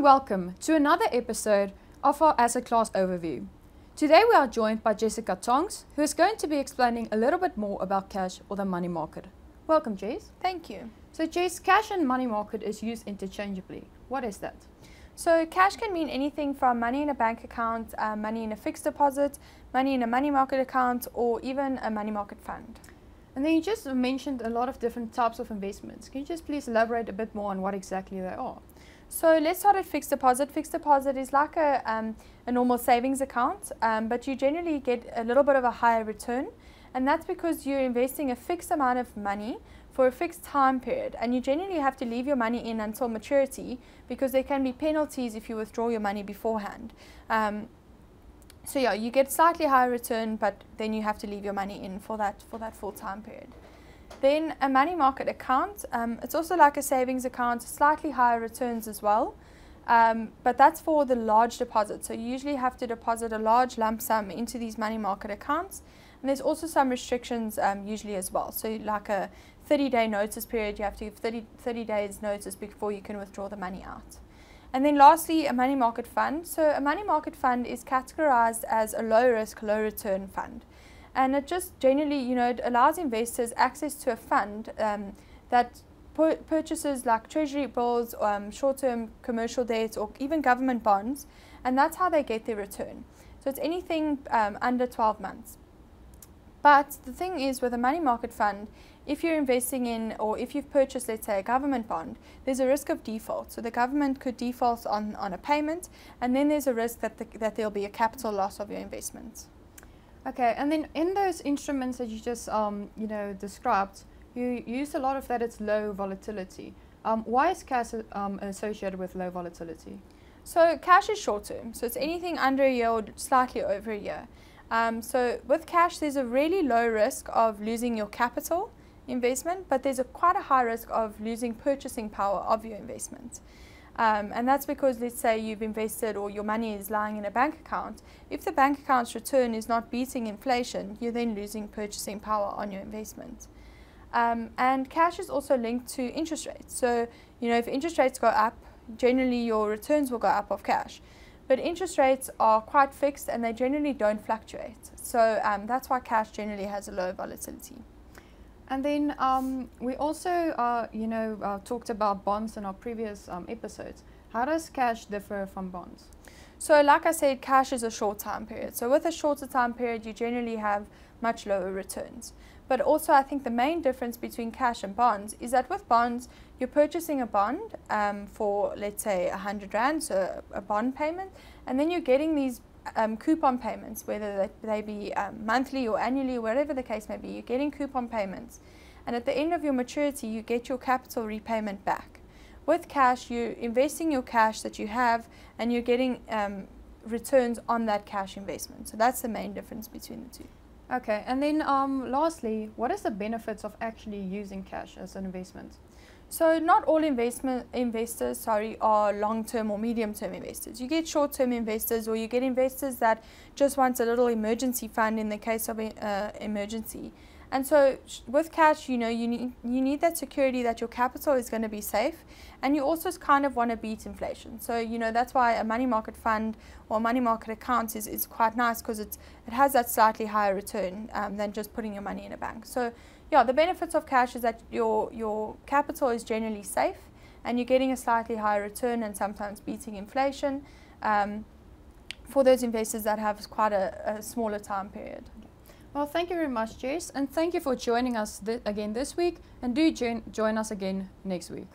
welcome to another episode of our asset class overview. Today we are joined by Jessica Tongs, who is going to be explaining a little bit more about cash or the money market. Welcome, Jess. Thank you. So Jess, cash and money market is used interchangeably. What is that? So cash can mean anything from money in a bank account, money in a fixed deposit, money in a money market account, or even a money market fund. And then you just mentioned a lot of different types of investments. Can you just please elaborate a bit more on what exactly they are? So let's start at fixed deposit. Fixed deposit is like a normal savings account, but you generally get a little bit of a higher return. And that's because you're investing a fixed amount of money for a fixed time period. And you generally have to leave your money in until maturity because there can be penalties if you withdraw your money beforehand. So yeah, you get slightly higher return, but then you have to leave your money in for that full time period. Then a money market account, it's also like a savings account, slightly higher returns as well, but that's for the large deposits. So you usually have to deposit a large lump sum into these money market accounts, and there's also some restrictions usually as well. So like a 30-day notice period, you have to give 30 days notice before you can withdraw the money out. And then lastly, a money market fund. So a money market fund is categorized as a low risk, low return fund. And it just generally, it allows investors access to a fund that purchases like treasury bills, short-term commercial debt, or even government bonds, and that's how they get their return. So it's anything under 12 months. But the thing is, with a money market fund, if you're investing in, or if you've purchased, let's say, a government bond, there's a risk of default. So the government could default on a payment, and then there's a risk that there'll be a capital loss of your investment. Okay, and then in those instruments that you just described, you use a lot of that. It's low volatility. Why is cash associated with low volatility? So cash is short term, so it's anything under a year or slightly over a year. So with cash, there's a really low risk of losing your capital investment, but there's quite a high risk of losing purchasing power of your investment. And that's because, let's say you've invested or your money is lying in a bank account. If the bank account's return is not beating inflation, you're then losing purchasing power on your investment. And cash is also linked to interest rates. So, if interest rates go up, generally your returns will go up of cash. But interest rates are quite fixed and they generally don't fluctuate. So that's why cash generally has a low volatility. And then we also, talked about bonds in our previous episodes. How does cash differ from bonds? So like I said, cash is a short time period. So with a shorter time period, you generally have much lower returns. But also I think the main difference between cash and bonds is that with bonds, you're purchasing a bond for, let's say, 100 Rand, so a bond payment, and then you're getting these coupon payments, whether they be monthly or annually, whatever the case may be. You're getting coupon payments, and at the end of your maturity you get your capital repayment back. With cash, you're investing your cash that you have and you're getting returns on that cash investment. So that's the main difference between the two. Okay, and then lastly, what is the benefits of actually using cash as an investment? So not all investors are long-term or medium-term investors. You get short-term investors, or you get investors that just want a little emergency fund in the case of emergency. And so with cash, you need that security that your capital is going to be safe, and you also kind of want to beat inflation. So that's why a money market fund or money market account is quite nice, because it has that slightly higher return than just putting your money in a bank. So yeah, the benefits of cash is that your capital is generally safe and you're getting a slightly higher return and sometimes beating inflation for those investors that have quite a smaller time period. Well, thank you very much, Jess, and thank you for joining us again this week, and do join us again next week.